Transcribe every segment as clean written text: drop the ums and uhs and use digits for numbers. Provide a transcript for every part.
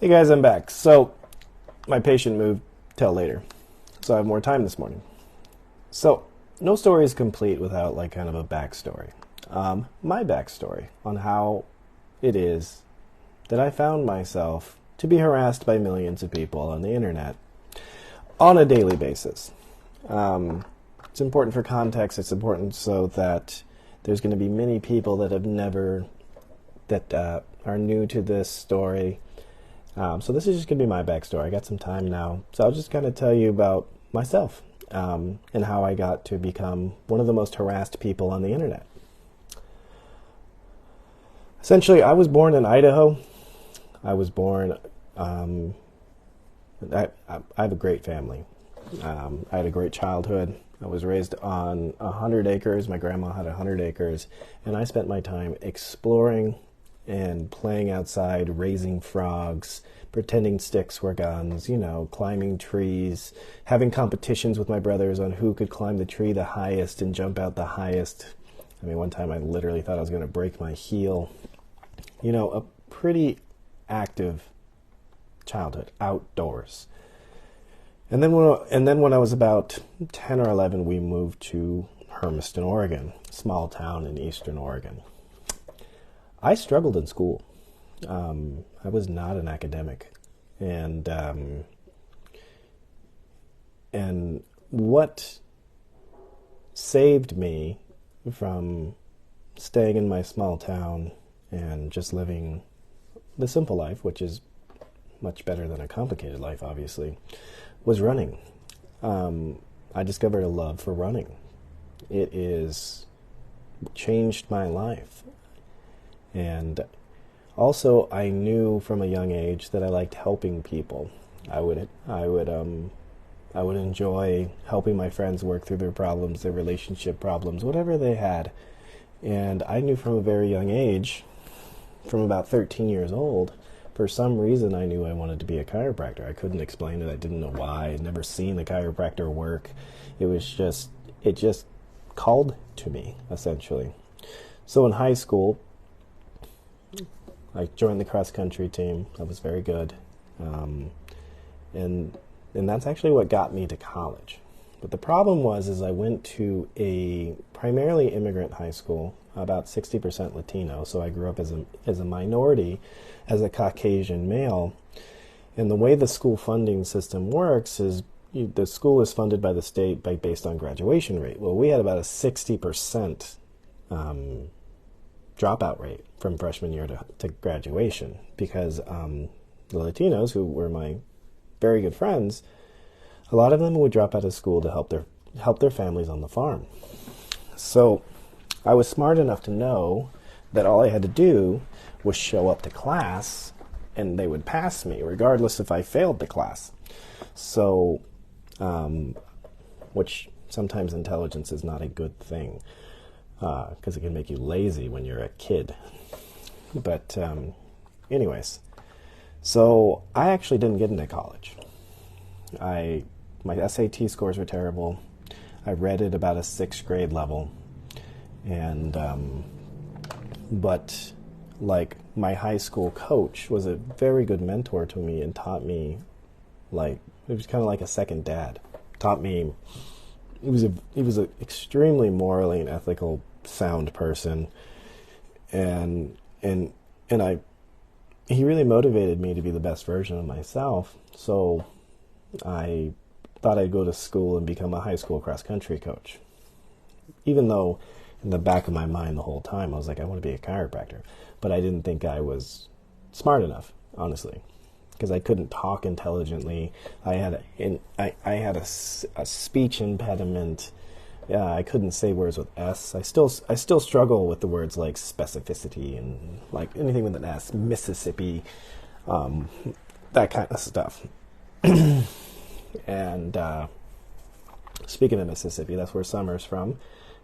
Hey guys, I'm back. So, my patient moved till later, so I have more time this morning. So, no story is complete without like kind of a backstory. My backstory on how it is that I found myself to be harassed by millions of people on the internet on a daily basis. It's important for context. It's important so that there's going to be many people that are new to this story. So this is just going to be my backstory. I got some time now. So I'll just kind of tell you about myself and how I got to become one of the most harassed people on the internet. Essentially, I was born in Idaho. I was born, I have a great family. I had a great childhood. I was raised on 100 acres. My grandma had 100 acres. And I spent my time exploring and playing outside, raising frogs, pretending sticks were guns, climbing trees, having competitions with my brothers on who could climb the tree the highest and jump out the highest. I mean, one time I literally thought I was going to break my heel. A pretty active childhood, outdoors. And then when I was about 10 or 11, we moved to Hermiston, Oregon, small town in eastern Oregon. I struggled in school. I was not an academic. And what saved me from staying in my small town and just living the simple life, which is much better than a complicated life, obviously, was running. I discovered a love for running. It is changed my life. And also, I knew from a young age that I liked helping people. I would enjoy helping my friends work through their problems, their relationship problems, whatever they had. And I knew from a very young age, from about 13 years old, for some reason I knew I wanted to be a chiropractor. I couldn't explain it. I didn't know why. I'd never seen a chiropractor work. It just called to me, essentially. So in high school, I joined the cross-country team. I was very good. And that's actually what got me to college. But the problem was I went to a primarily immigrant high school, about 60% Latino, so I grew up as a minority, as a Caucasian male. And the way the school funding system works is the school is funded by the state based on graduation rate. Well, we had about a 60% dropout rate from freshman year to graduation because the Latinos, who were my very good friends, a lot of them would drop out of school to help their families on the farm. So I was smart enough to know that all I had to do was show up to class and they would pass me regardless if I failed the class. So, which sometimes intelligence is not a good thing because it can make you lazy when you're a kid. But anyways, so I actually didn't get into college. My SAT scores were terrible. I read at about a 6th grade level. And, but like my high school coach was a very good mentor to me and taught me, it was kind of like a second dad. Taught me, he was a extremely morally and ethical sound person. And he really motivated me to be the best version of myself. So I thought I'd go to school and become a high school cross-country coach. Even though in the back of my mind the whole time I was like, I want to be a chiropractor. But I didn't think I was smart enough, honestly, because I couldn't talk intelligently. I had a speech impediment. I couldn't say words with S. I still struggle with the words like specificity and like anything with an S, Mississippi, that kind of stuff. And speaking of Mississippi, that's where Summer's from.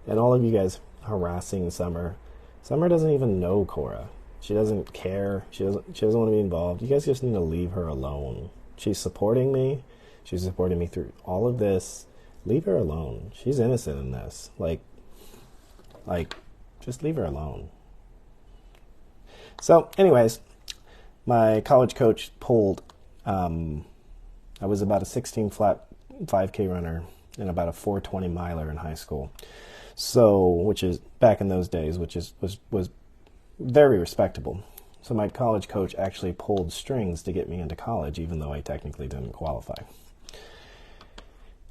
And all of you guys harassing Summer. Summer doesn't even know Cora. She doesn't care. She doesn't want to be involved. You guys just need to leave her alone. She's supporting me. She's supporting me through all of this. Leave her alone. She's innocent in this. Like, just leave her alone. So, anyways, My college coach pulled, I was about a 16 flat 5K runner and about a 420 miler in high school. So, which is back in those days, was very respectable. So my college coach actually pulled strings to get me into college, even though I technically didn't qualify.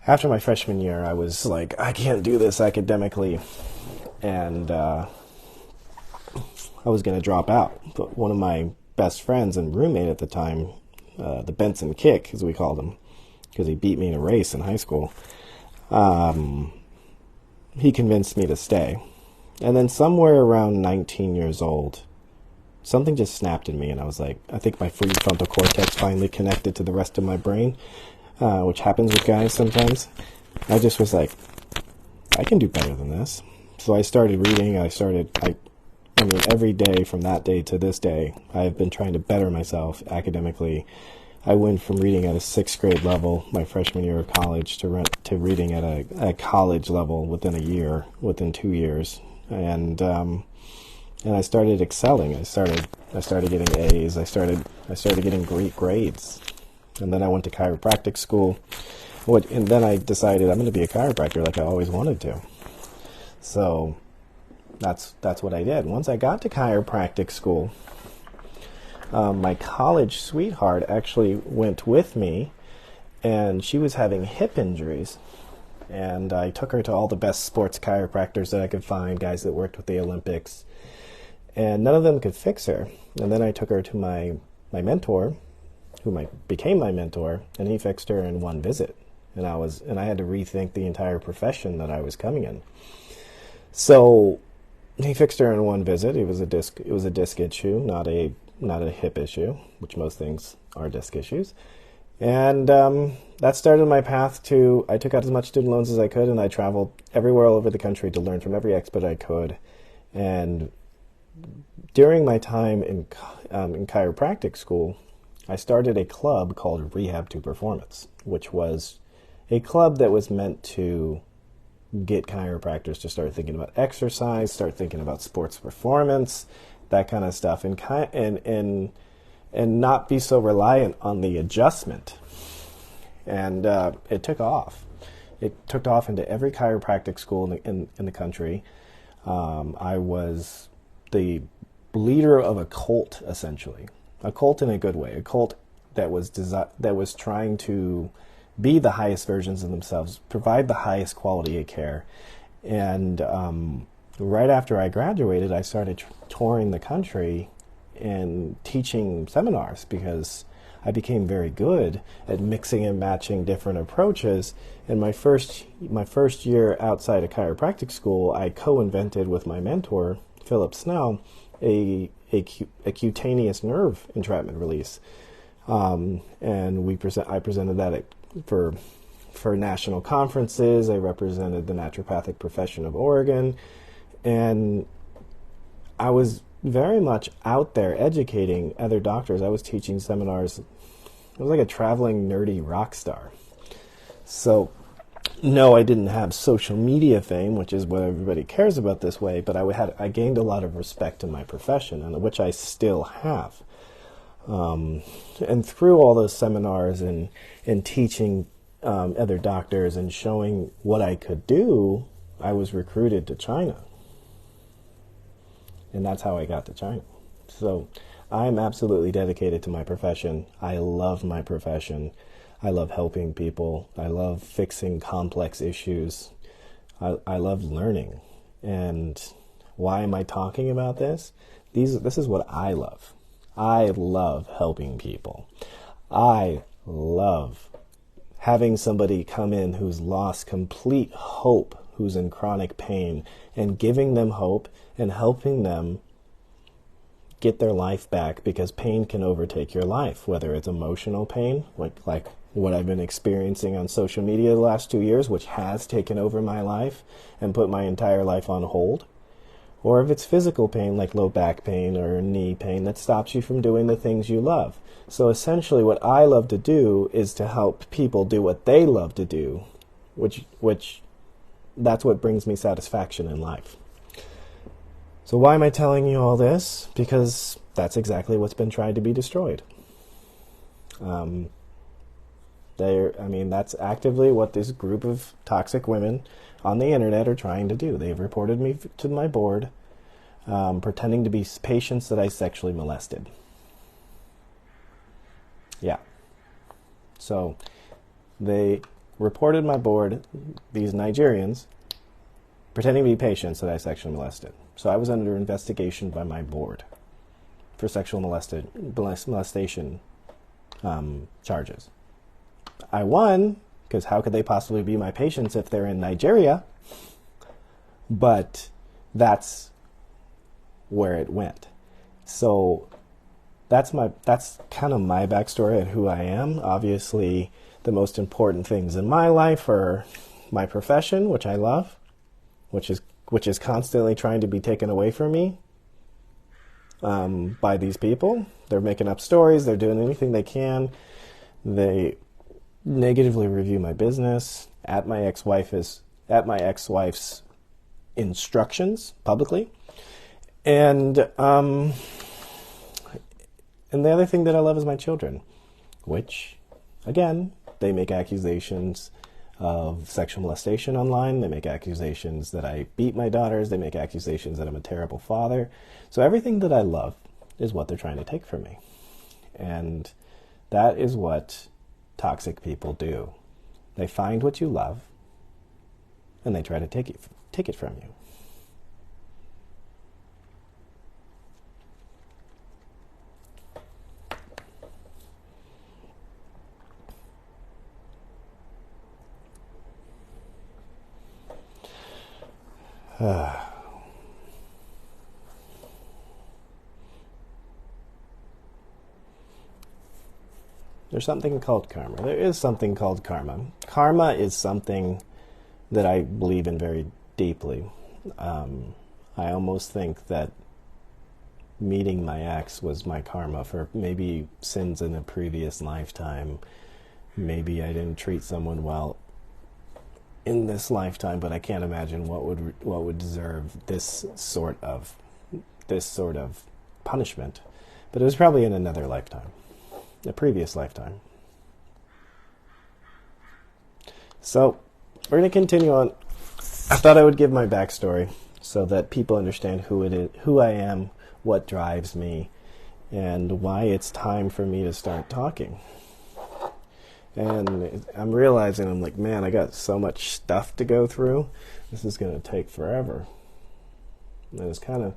After my freshman year, I was like, I can't do this academically, and I was going to drop out. But one of my best friends and roommate at the time, the Benson Kick, as we called him, because he beat me in a race in high school, he convinced me to stay. And then somewhere around 19 years old, something just snapped in me, and I was like, I think my prefrontal cortex finally connected to the rest of my brain, which happens with guys sometimes. I just was like, I can do better than this. So I started reading. I mean, every day from that day to this day, I've been trying to better myself academically. I went from reading at a 6th grade level my freshman year of college to reading at a college level within 2 years. And I started excelling. I started getting A's. I started getting great grades. And then I went to chiropractic school. And then I decided I'm going to be a chiropractor like I always wanted to. So that's what I did. Once I got to chiropractic school, my college sweetheart actually went with me, and she was having hip injuries. And I took her to all the best sports chiropractors that I could find, guys that worked with the Olympics. And none of them could fix her. And then I took her to my mentor, who became my mentor, and he fixed her in one visit. And I had to rethink the entire profession that I was coming in. So he fixed her in one visit. It was a disc issue, not a hip issue, which most things are disc issues. And that started my path I took out as much student loans as I could, and I traveled everywhere all over the country to learn from every expert I could. And during my time in chiropractic school, I started a club called Rehab to Performance, which was a club that was meant to get chiropractors to start thinking about exercise, start thinking about sports performance, that kind of stuff, and not be so reliant on the adjustment. And it took off. It took off into every chiropractic school in the country. I was the leader of a cult, essentially. A cult in a good way. A cult that was trying to be the highest versions of themselves, provide the highest quality of care. And right after I graduated, I started touring the country and teaching seminars, because I became very good at mixing and matching different approaches. In my first year outside of chiropractic school, I co-invented with my mentor, Philip Snell, a cutaneous nerve entrapment release. And I presented that for national conferences. I represented the naturopathic profession of Oregon, and I was very much out there educating other doctors. I was teaching seminars. I was like a traveling nerdy rock star. So no, I didn't have social media fame, which is what everybody cares about this way, but I gained a lot of respect in my profession, and which I still have. And through all those seminars and teaching other doctors and showing what I could do, I was recruited to China. And that's how I got to China. So I'm absolutely dedicated to my profession. I love my profession. I love helping people. I love fixing complex issues. I love learning. And why am I talking about this? This is what I love. I love helping people. I love having somebody come in who's lost complete hope, who's in chronic pain, and giving them hope and helping them get their life back, because pain can overtake your life, whether it's emotional pain, like what I've been experiencing on social media the last 2 years, which has taken over my life and put my entire life on hold, or if it's physical pain like low back pain or knee pain that stops you from doing the things you love. So essentially what I love to do is to help people do what they love to do, which that's what brings me satisfaction in life. So why am I telling you all this? Because that's exactly what's been tried to be destroyed. That's actively what this group of toxic women on the internet are trying to do. They've reported me to my board, pretending to be patients that I sexually molested. Yeah. So they reported my board, these Nigerians, pretending to be patients that I sexually molested. So I was under investigation by my board for sexual molestation charges. I won, because how could they possibly be my patients if they're in Nigeria? But that's where it went. So that's kind of my backstory and who I am. Obviously, the most important things in my life are my profession, which I love, which is constantly trying to be taken away from me by these people. They're making up stories. They're doing anything they can. They negatively review my business at my ex-wife's instructions publicly. And the other thing that I love is my children, which, again, they make accusations of sexual molestation online. They make accusations that I beat my daughters. They make accusations that I'm a terrible father. So everything that I love is what they're trying to take from me. And that is what toxic people do. They find what you love and they try to take it from you. There's something called karma. There is something called karma. Karma is something that I believe in very deeply. I almost think that meeting my ex was my karma for maybe sins in a previous lifetime. Maybe I didn't treat someone well in this lifetime, but I can't imagine what would deserve this sort of punishment. But it was probably in another lifetime, a previous lifetime. So we're going to continue on. I thought I would give my backstory so that people understand who I am, what drives me, and why it's time for me to start talking. And I'm realizing, I'm like, man, I got so much stuff to go through. This is going to take forever. And it's kind of,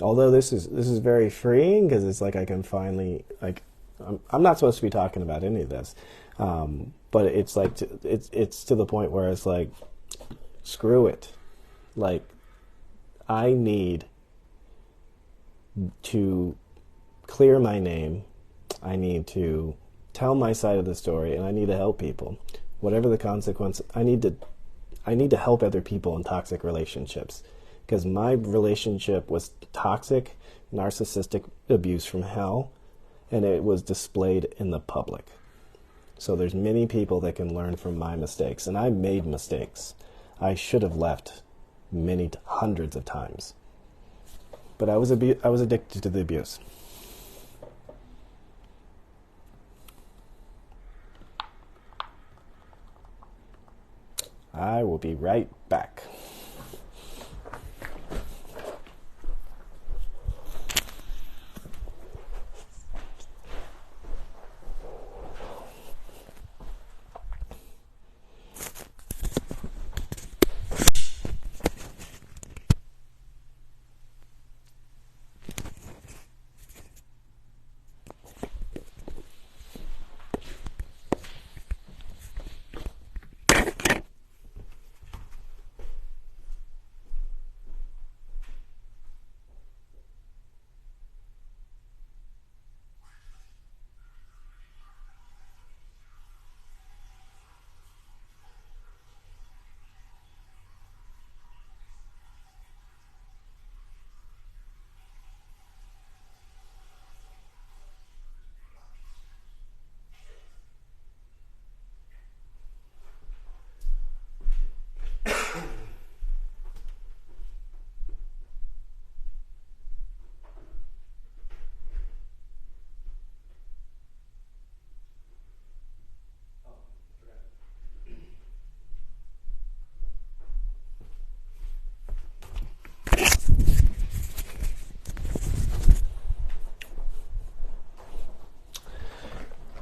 although this is very freeing, because it's like I can finally, like, I'm not supposed to be talking about any of this, but it's like it's to the point where it's like, screw it. Like, I need to clear my name. I need to tell my side of the story, and I need to help people. Whatever the consequence, I need to help other people in toxic relationships, because my relationship was toxic, narcissistic abuse from hell, and it was displayed in the public. So there's many people that can learn from my mistakes, and I made mistakes. I should have left many hundreds of times, but I was addicted to the abuse. I will be right back.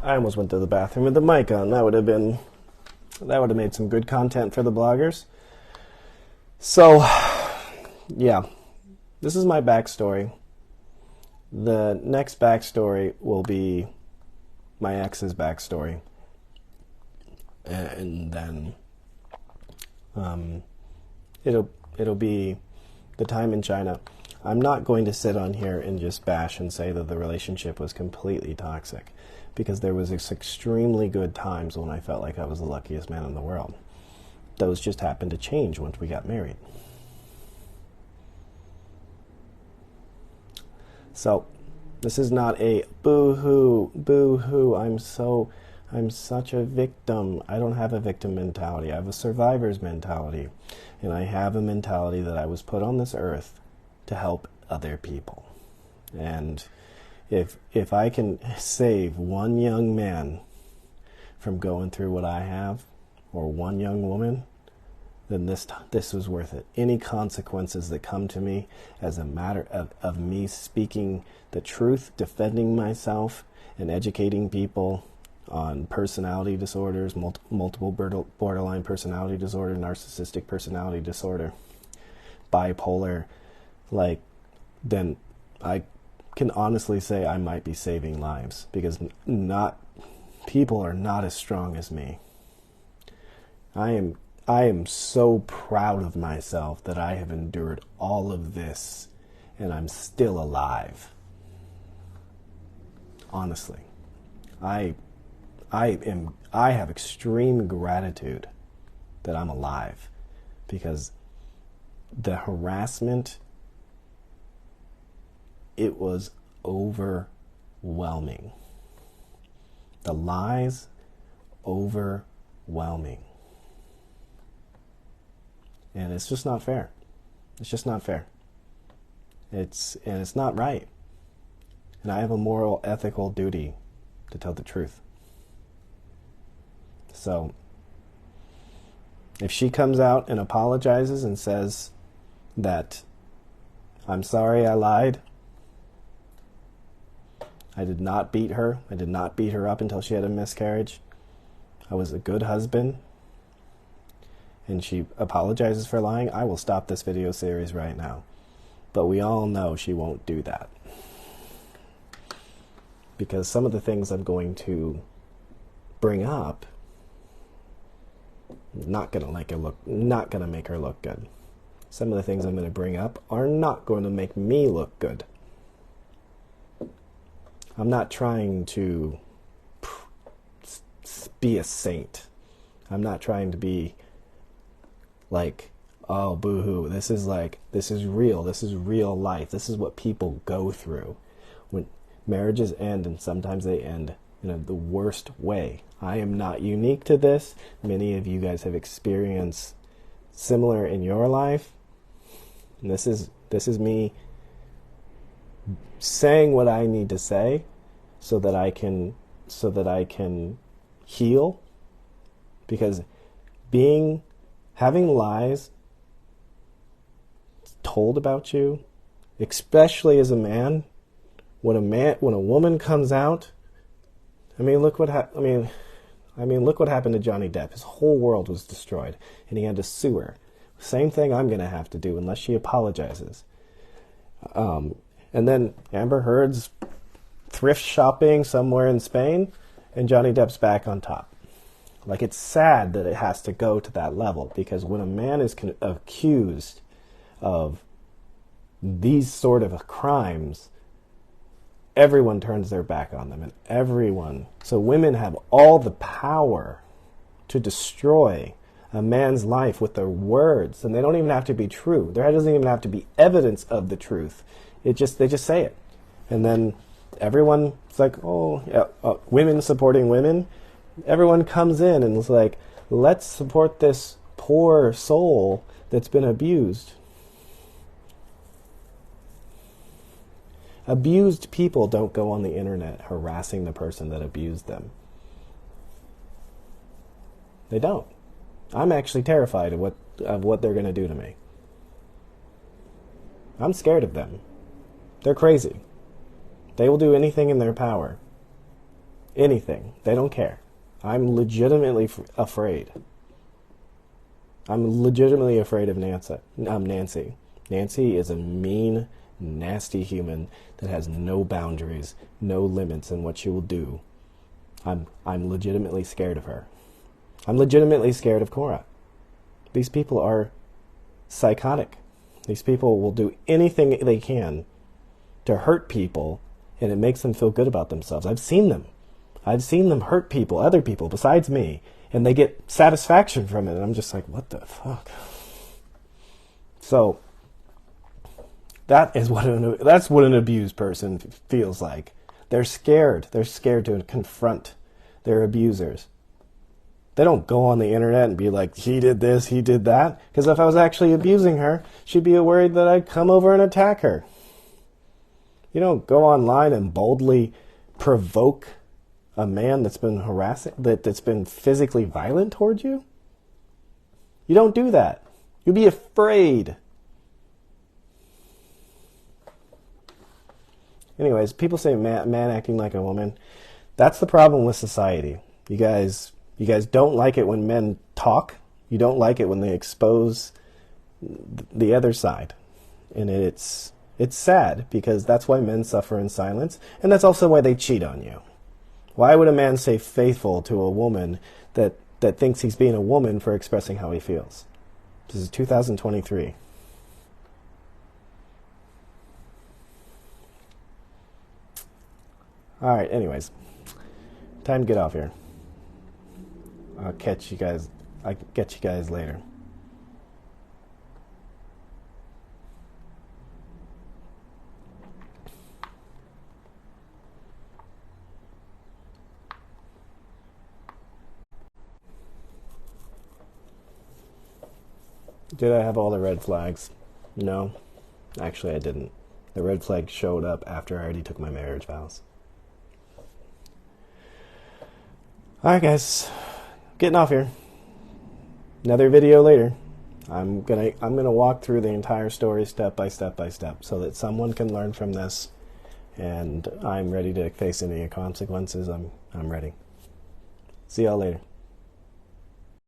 I almost went to the bathroom with the mic on. That would have made some good content for the bloggers. So, yeah, this is my backstory. The next backstory will be my ex's backstory. And then it'll be the time in China. I'm not going to sit on here and just bash and say that the relationship was completely toxic, because there was extremely good times when I felt like I was the luckiest man in the world. Those just happened to change once we got married. So, this is not a boo-hoo, boo-hoo, I'm such a victim. I don't have a victim mentality. I have a survivor's mentality. And I have a mentality that I was put on this earth to help other people. And if I can save one young man from going through what I have, or one young woman, then this was worth it. Any consequences that come to me as a matter of me speaking the truth, defending myself, and educating people on personality disorders, multiple borderline personality disorder, narcissistic personality disorder, bipolar, then I can honestly say I might be saving lives, because people are not as strong as me. I am so proud of myself that I have endured all of this and I'm still alive. Honestly, I have extreme gratitude that I'm alive, because the harassment, it was overwhelming. The lies, overwhelming. And it's just not fair. It's just not fair. It's not right. And I have a moral, ethical duty to tell the truth. So, if she comes out and apologizes and says that, I'm sorry I lied, I did not beat her, I did not beat her up until she had a miscarriage, I was a good husband, and she apologizes for lying, I will stop this video series right now. But we all know she won't do that, because some of the things I'm going to bring up, not gonna make her look good. Some of the things I'm going to bring up are not going to make me look good. I'm not trying to be a saint. I'm not trying to be like, oh, boo-hoo, this is real, this is real life, this is what people go through when marriages end, and sometimes they end in the worst way. I am not unique to this. Many of you guys have experienced similar in your life. And this is me saying what I need to say so that I can heal, because having lies told about you, especially as a man, when a woman comes out, look what happened to Johnny Depp. His whole world was destroyed, and he had to sue her. Same thing I'm going to have to do unless she apologizes. And then Amber Heard's thrift shopping somewhere in Spain, and Johnny Depp's back on top. It's sad that it has to go to that level, because when a man is accused of these sort of crimes, everyone turns their back on them, and so women have all the power to destroy a man's life with their words, and they don't even have to be true. There doesn't even have to be evidence of the truth. They just say it, and then everyone's like, oh, yeah, women supporting women. Everyone comes in and is like, let's support this poor soul that's been abused. Abused people don't go on the internet harassing the person that abused them. They don't. I'm actually terrified of what they're going to do to me. I'm scared of them. They're crazy. They will do anything in their power. anything. They don't care. I'm legitimately afraid. I'm legitimately afraid of Nancy. Nancy is a mean, nasty human that has no boundaries, no limits in what she will do. I'm legitimately scared of her. I'm legitimately scared of Cora. These people are psychotic. These people will do anything they can to hurt people, and it makes them feel good about themselves. I've seen them. I've seen them hurt people, other people besides me, and they get satisfaction from it. And I'm just like, what the fuck? So that's what an abused person feels like. They're scared. They're scared to confront their abusers. They don't go on the internet and be like, he did this, he did that. Because if I was actually abusing her, she'd be worried that I'd come over and attack her. You don't go online and boldly provoke a man that's been harassing, that's been physically violent towards you. You don't do that. You'll be afraid. Anyways, people say man acting like a woman. That's the problem with society. You guys don't like it when men talk. You don't like it when they expose the other side. And it's sad, because that's why men suffer in silence, and that's also why they cheat on you. Why would a man say faithful to a woman that thinks he's being a woman for expressing how he feels? This is 2023. All right, anyways, time to get off here. I'll get you guys later. Did I have all the red flags? No, actually I didn't. The red flag showed up after I already took my marriage vows. Alright guys, getting off here. Another video later. I'm gonna walk through the entire story step by step so that someone can learn from this, and I'm ready to face any consequences. I'm ready. See y'all later.